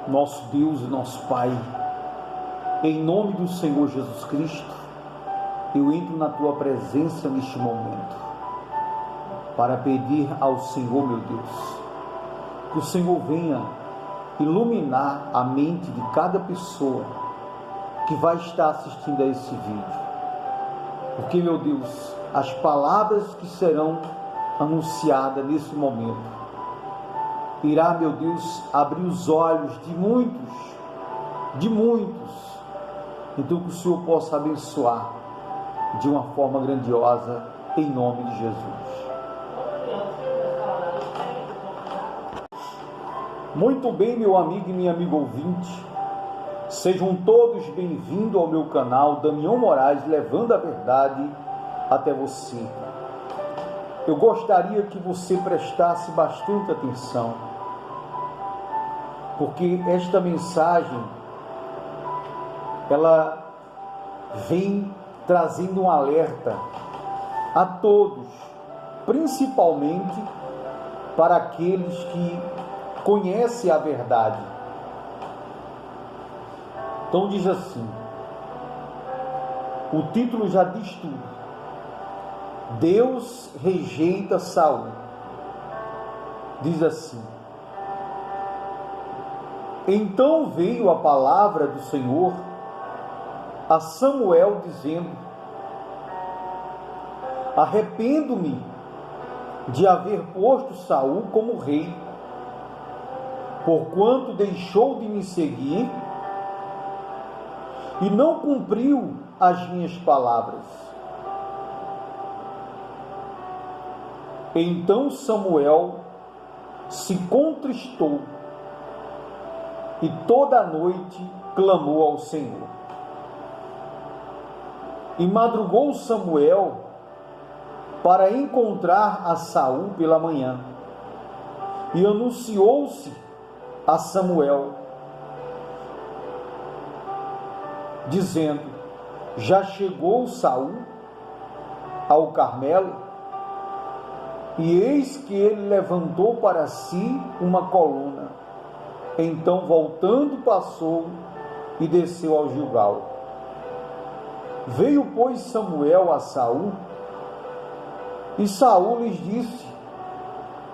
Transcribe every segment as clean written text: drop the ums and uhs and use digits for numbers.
nosso Deus e nosso Pai, em nome do Senhor Jesus Cristo, eu entro na Tua presença neste momento, para pedir ao Senhor, meu Deus, que o Senhor venha iluminar a mente de cada pessoa que vai estar assistindo a esse vídeo. Porque, meu Deus, as palavras que serão anunciadas nesse momento irá, meu Deus, abrir os olhos de muitos, então que o Senhor possa abençoar de uma forma grandiosa, em nome de Jesus. Muito bem, meu amigo e minha amiga ouvinte, sejam todos bem-vindos ao meu canal Damião Moraes, levando a verdade até você. Eu gostaria que você prestasse bastante atenção, porque esta mensagem, ela vem trazendo um alerta a todos, principalmente para aqueles que conhecem a verdade. Então diz assim, o título já diz tudo: Deus rejeita Saul. Diz assim: então veio a palavra do Senhor a Samuel dizendo: arrependo-me de haver posto Saul como rei, porquanto deixou de me seguir e não cumpriu as minhas palavras. Então Samuel se contristou e toda a noite clamou ao Senhor. E madrugou Samuel para encontrar a Saul pela manhã, e anunciou-se a Samuel, dizendo: já chegou Saul ao Carmelo? E eis que ele levantou para si uma coluna. Então, voltando, passou e desceu ao Gilgal. Veio, pois, Samuel a Saul, e Saul lhes disse: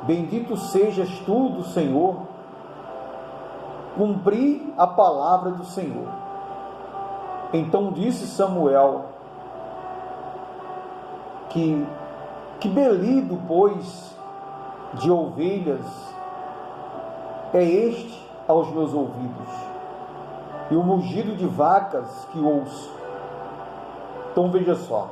bendito sejas tu do Senhor, cumpri a palavra do Senhor. Então disse Samuel: que belido, pois, de ovelhas é este aos meus ouvidos, e o mugido de vacas que ouço. Então veja só,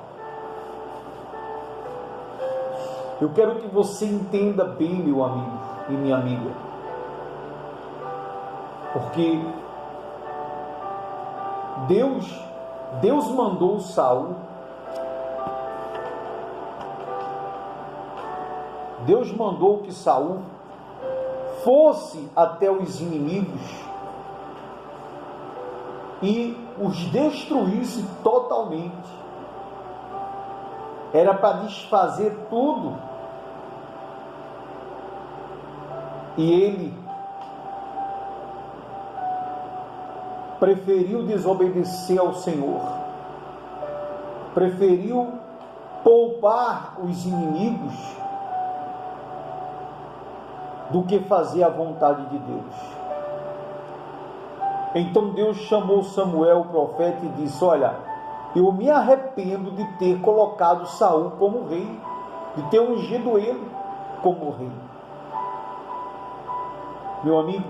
eu quero que você entenda bem, meu amigo e minha amiga, porque Deus mandou Saul, Deus mandou que Saul fosse até os inimigos e os destruísse totalmente. Era para desfazer tudo. E ele preferiu desobedecer ao Senhor, preferiu poupar os inimigos do que fazer a vontade de Deus. Então Deus chamou Samuel, o profeta, e disse: olha, eu me arrependo de ter colocado Saul como rei, de ter ungido ele como rei. Meu amigo,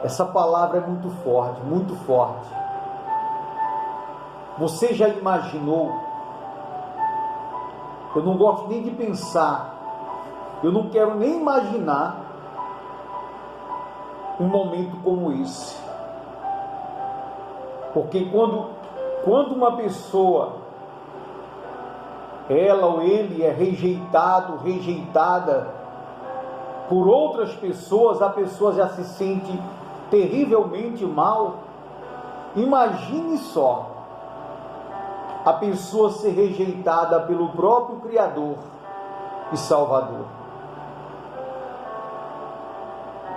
essa palavra é muito forte, muito forte. Você já imaginou? Eu não gosto nem de pensar, eu não quero nem imaginar um momento como esse. Porque quando uma pessoa, ela ou ele é rejeitado, rejeitada por outras pessoas, a pessoa já se sente terrivelmente mal. Imagine só a pessoa ser rejeitada pelo próprio Criador e Salvador.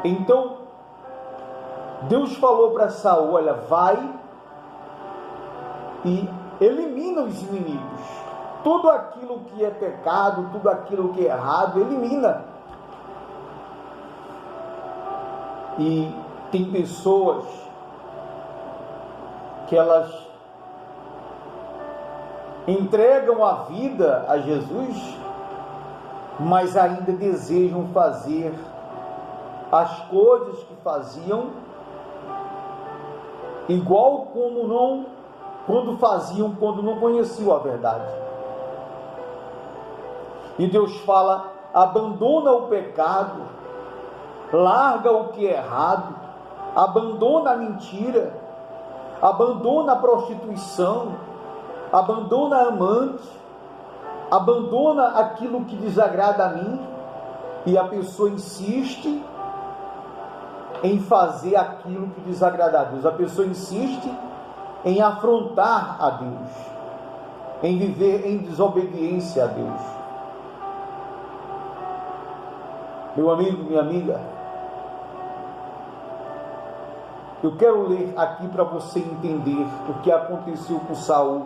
Então, Deus falou para Saul: olha, vai e elimina os inimigos. Tudo aquilo que é pecado, tudo aquilo que é errado, elimina. E tem pessoas que elas entregam a vida a Jesus, mas ainda desejam fazer as coisas que faziam igual quando faziam, quando não conheciam a verdade. E Deus fala: abandona o pecado, larga o que é errado, abandona a mentira, abandona a prostituição, abandona a amante, abandona aquilo que desagrada a mim. E a pessoa insiste em fazer aquilo que desagrada a Deus. A pessoa insiste em afrontar a Deus, em viver em desobediência a Deus. Meu amigo, minha amiga, eu quero ler aqui para você entender o que aconteceu com Saul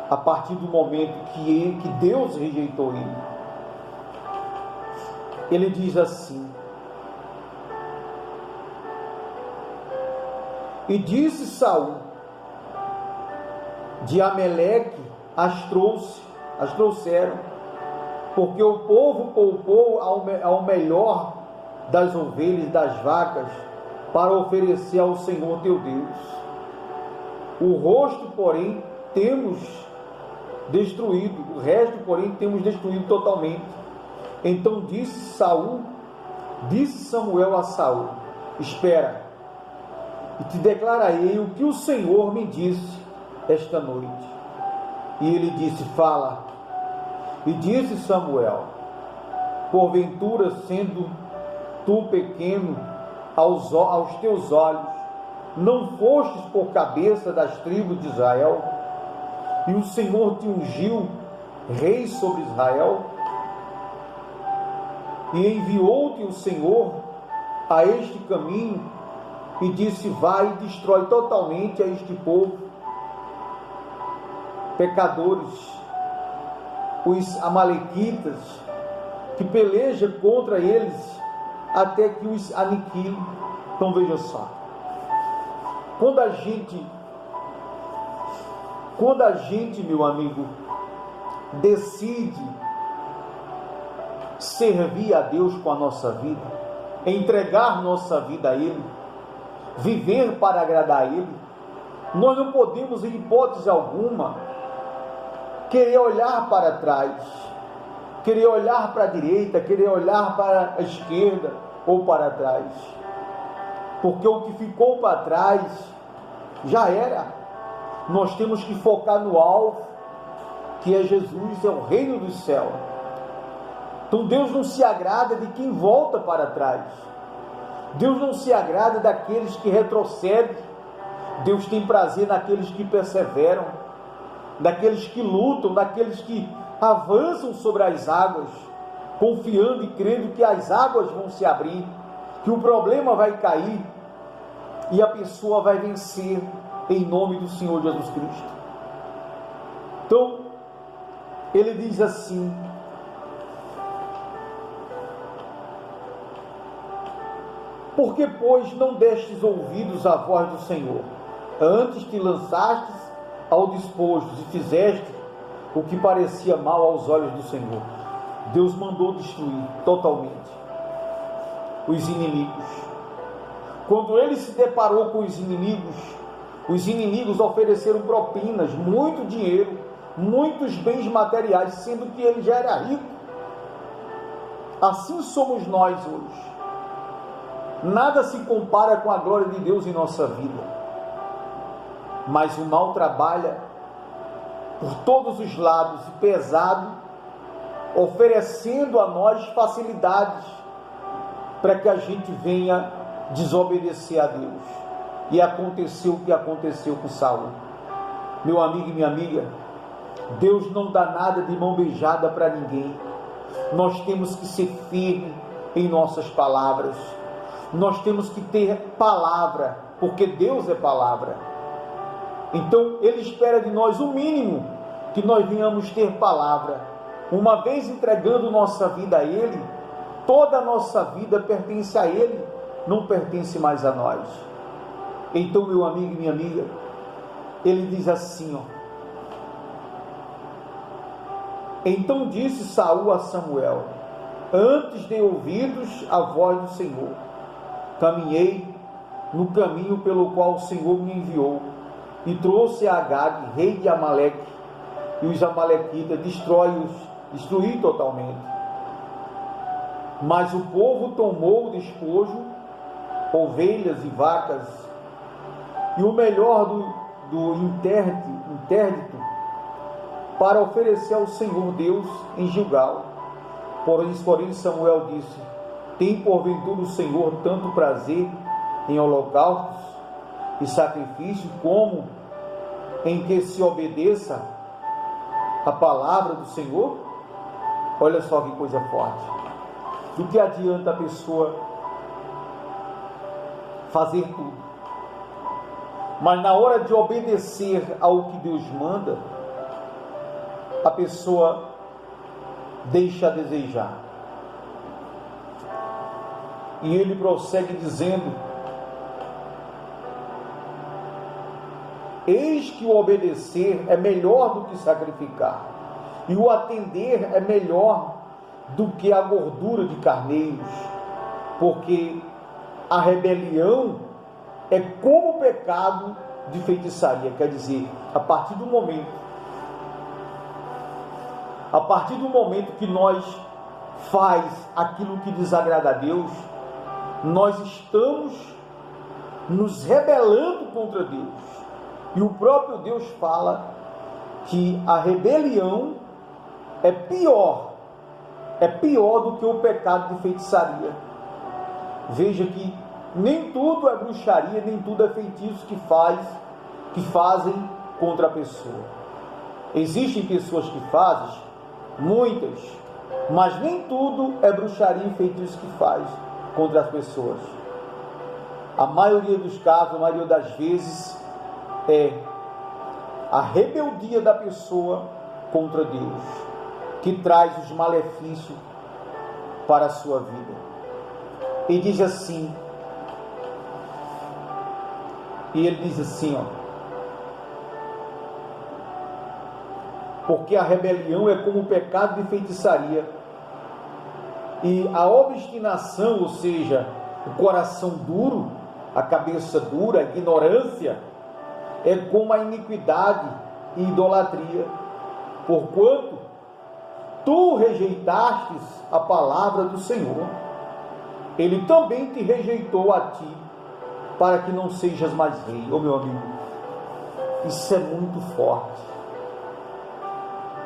a partir do momento que Deus rejeitou ele. Ele diz assim: e disse Saul: de Ameleque as trouxeram, porque o povo poupou ao melhor das ovelhas e das vacas para oferecer ao Senhor teu Deus. O resto, porém, temos destruído totalmente. Então disse Samuel a Saul: espera, e te declararei o que o Senhor me disse esta noite. E ele disse: fala. E disse Samuel: porventura, sendo tu pequeno aos teus olhos, não fostes por cabeça das tribos de Israel, e o Senhor te ungiu rei sobre Israel? E enviou-te o Senhor a este caminho, e disse: vai e destrói totalmente a este povo, pecadores, os amalequitas, que peleja contra eles até que os aniquile. Então veja só, quando a gente, meu amigo, decide servir a Deus com a nossa vida, entregar nossa vida a Ele, viver para agradar a Ele, nós não podemos, em hipótese alguma, querer olhar para trás, querer olhar para a direita, querer olhar para a esquerda ou para trás, porque o que ficou para trás já era. Nós temos que focar no alvo, que é Jesus, é o reino do céu. Então Deus não se agrada de quem volta para trás, Deus não se agrada daqueles que retrocedem. Deus tem prazer naqueles que perseveram, daqueles que lutam, daqueles que avançam sobre as águas, confiando e crendo que as águas vão se abrir, que o problema vai cair e a pessoa vai vencer em nome do Senhor Jesus Cristo. Então, ele diz assim: porque, pois, não destes ouvidos à voz do Senhor, antes te lançastes ao despojo e fizeste o que parecia mal aos olhos do Senhor. Deus mandou destruir totalmente os inimigos. Quando ele se deparou com os inimigos ofereceram propinas, muito dinheiro, muitos bens materiais, sendo que ele já era rico. Assim somos nós hoje. Nada se compara com a glória de Deus em nossa vida. Mas o mal trabalha por todos os lados e pesado, oferecendo a nós facilidades para que a gente venha desobedecer a Deus. E aconteceu o que aconteceu com Saul. Meu amigo e minha amiga, Deus não dá nada de mão beijada para ninguém. Nós temos que ser firmes em nossas palavras. nós temos que ter palavra, porque Deus é palavra. Então Ele espera de nós o mínimo, que nós venhamos ter palavra. Uma vez entregando nossa vida a Ele, toda a nossa vida pertence a Ele, não pertence mais a nós. Então, meu amigo e minha amiga, Ele diz assim, ó: então disse Saul a Samuel: antes de ouvidos a voz do Senhor, caminhei no caminho pelo qual o Senhor me enviou, e trouxe a Agag, rei de Amaleque, e os amalequitas destruí totalmente. Mas o povo tomou o despojo, ovelhas e vacas, e o melhor do interdito, para oferecer ao Senhor Deus em Gilgal. Porém Samuel disse: tem porventura o Senhor tanto prazer em holocaustos e sacrifício, como em que se obedeça a palavra do Senhor? Olha só que coisa forte. Do que adianta a pessoa fazer tudo, mas na hora de obedecer ao que Deus manda, a pessoa deixa a desejar? E ele prossegue dizendo: eis que o obedecer é melhor do que sacrificar, e o atender é melhor do que a gordura de carneiros, porque a rebelião é como o pecado de feitiçaria. Quer dizer, a partir do momento que nós faz aquilo que desagrada a Deus, nós estamos nos rebelando contra Deus. E o próprio Deus fala que a rebelião é pior do que o pecado de feitiçaria. Veja que nem tudo é bruxaria, nem tudo é feitiço que fazem contra a pessoa. Existem pessoas que fazem, muitas, mas nem tudo é bruxaria e feitiço que faz contra as pessoas. A maioria dos casos, a maioria das vezes, é a rebeldia da pessoa contra Deus que traz os malefícios para a sua vida. E diz assim, ele diz assim, porque a rebelião é como o pecado de feitiçaria, e a obstinação, ou seja, o coração duro, a cabeça dura, a ignorância, é como a iniquidade e idolatria. Porquanto tu rejeitastes a palavra do Senhor, Ele também te rejeitou a ti, para que não sejas mais rei. Meu amigo, isso é muito forte.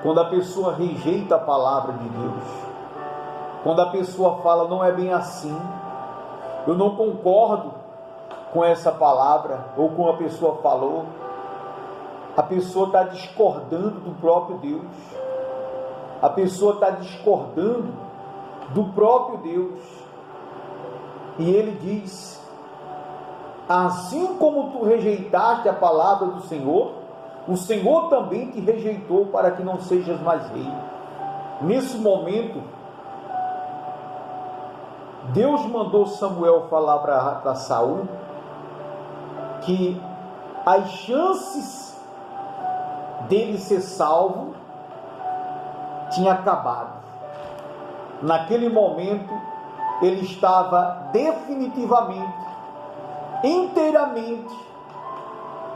Quando a pessoa rejeita a palavra de Deus, quando a pessoa fala: não é bem assim, eu não concordo com essa palavra, ou com a pessoa falou, a pessoa está discordando do próprio Deus, a pessoa está discordando do próprio Deus. E ele diz: assim como tu rejeitaste a palavra do Senhor, o Senhor também te rejeitou, para que não sejas mais rei. Nesse momento, Deus mandou Samuel falar para Saul que as chances dele ser salvo tinha acabado. Naquele momento, ele estava definitivamente, inteiramente,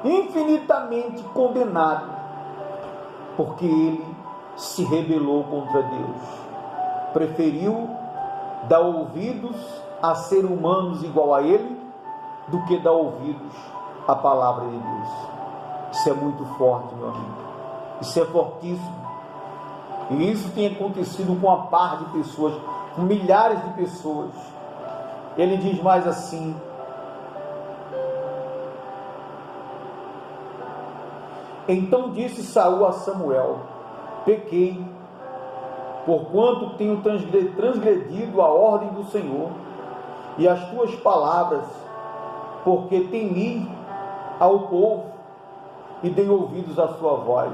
infinitamente condenado, porque ele se rebelou contra Deus, preferiu dar ouvidos a seres humanos igual a ele, do que dar ouvidos à palavra de Deus. Isso é muito forte, meu amigo, isso é fortíssimo, e isso tem acontecido com uma par de pessoas, com milhares de pessoas. Ele diz mais assim: então disse Saul a Samuel: pequei, porquanto tenho transgredido a ordem do Senhor, e as tuas palavras, porque temi ao povo e dei ouvidos à sua voz.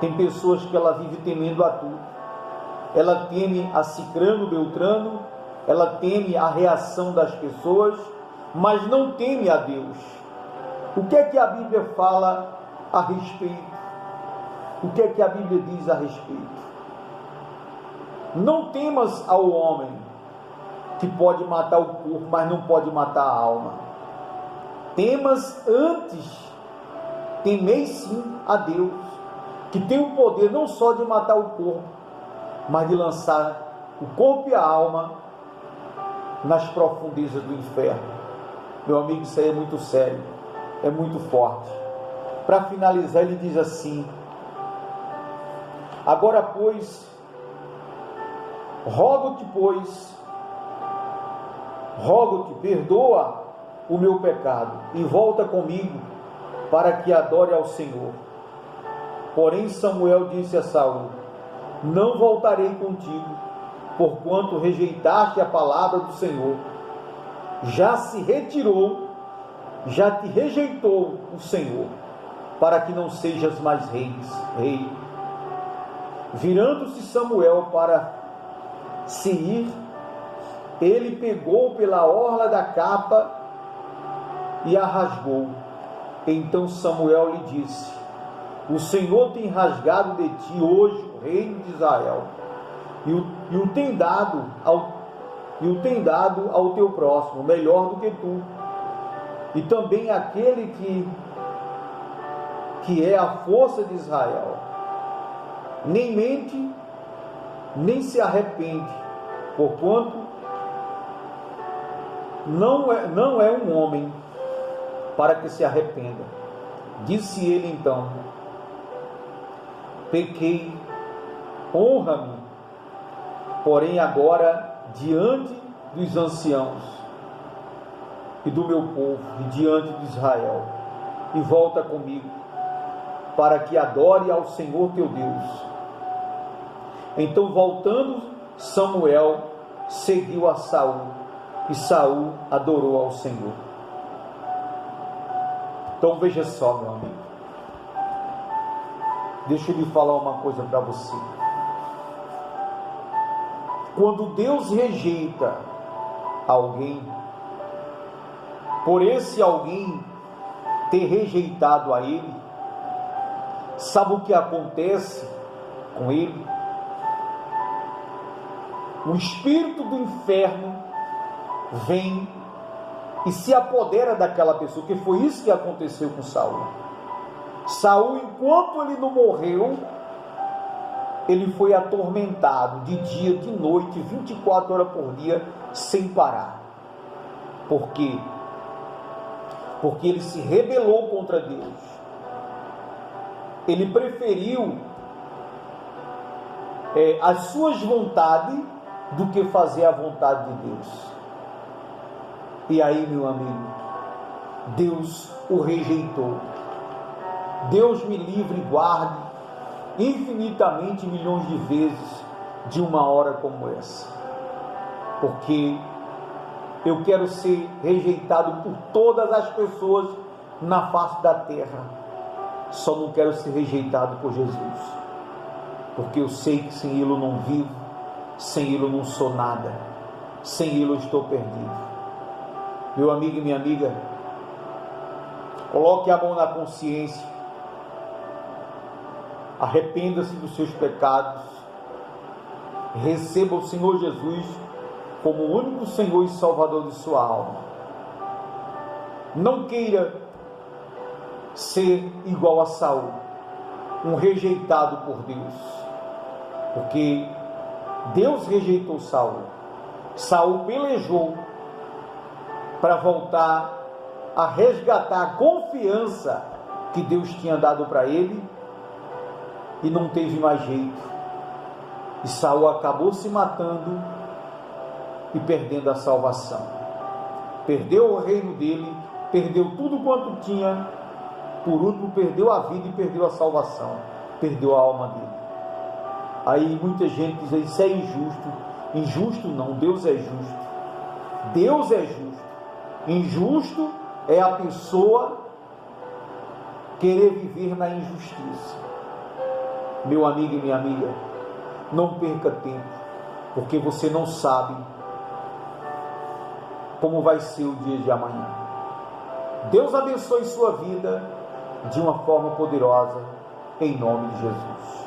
Tem pessoas que ela vive temendo a tudo. Ela teme a Cicrano, Beltrano, ela teme a reação das pessoas, mas não teme a Deus. O que é que a Bíblia fala a respeito? O que é que a Bíblia diz a respeito? Não temas ao homem, que pode matar o corpo, mas não pode matar a alma. Temas antes, temei sim a Deus, que tem o poder não só de matar o corpo, mas de lançar o corpo e a alma nas profundezas do inferno. Meu amigo, isso aí é muito sério, é muito forte. Para finalizar, ele diz assim: agora, pois, rogo-te, perdoa o meu pecado e volta comigo para que adore ao Senhor. Porém Samuel disse a Saul: não voltarei contigo, porquanto rejeitaste a palavra do Senhor. Já te rejeitou o Senhor, para que não sejas mais rei. Virando-se Samuel para se ir, ele pegou pela orla da capa e a rasgou. Então Samuel lhe disse: o Senhor tem rasgado de ti hoje o reino de Israel, e o tem dado ao teu próximo, melhor do que tu, e também aquele que é a força de Israel. Nem mente, nem se arrepende, porquanto não é um homem para que se arrependa. Disse ele então: pequei, honra-me, porém agora diante dos anciãos e do meu povo e diante de Israel, e volta comigo, para que adore ao Senhor teu Deus. Então, voltando, Samuel seguiu a Saul, e Saul adorou ao Senhor. Então veja só, meu amigo, deixa eu lhe falar uma coisa para você. Quando Deus rejeita alguém, por esse alguém ter rejeitado a Ele, sabe o que acontece com ele? O espírito do inferno vem e se apodera daquela pessoa, que foi isso que aconteceu com Saul. Saul, enquanto ele não morreu, ele foi atormentado de dia, de noite, 24 horas por dia, sem parar. Por quê? Porque ele se rebelou contra Deus. Ele preferiu as suas vontades do que fazer a vontade de Deus. E aí, meu amigo, Deus o rejeitou. Deus me livre e guarde infinitamente, milhões de vezes, de uma hora como essa. Porque eu quero ser rejeitado por todas as pessoas na face da terra. Só não quero ser rejeitado por Jesus. Porque eu sei que sem Ele eu não vivo, sem Ele eu não sou nada, sem Ele eu estou perdido. Meu amigo e minha amiga, coloque a mão na consciência, arrependa-se dos seus pecados, receba o Senhor Jesus como o único Senhor e Salvador de sua alma. Não queira ser igual a Saul, um rejeitado por Deus, porque Deus rejeitou Saul. Saul pelejou para voltar a resgatar a confiança que Deus tinha dado para ele, e não teve mais jeito, e Saul acabou se matando e perdendo a salvação. Perdeu o reino dele, perdeu tudo quanto tinha, por último perdeu a vida e perdeu a salvação, perdeu a alma dele. Aí muita gente diz: isso é injusto. Injusto não, Deus é justo. Deus é justo. Injusto é a pessoa querer viver na injustiça. Meu amigo e minha amiga, não perca tempo, porque você não sabe como vai ser o dia de amanhã. Deus abençoe sua vida de uma forma poderosa, em nome de Jesus.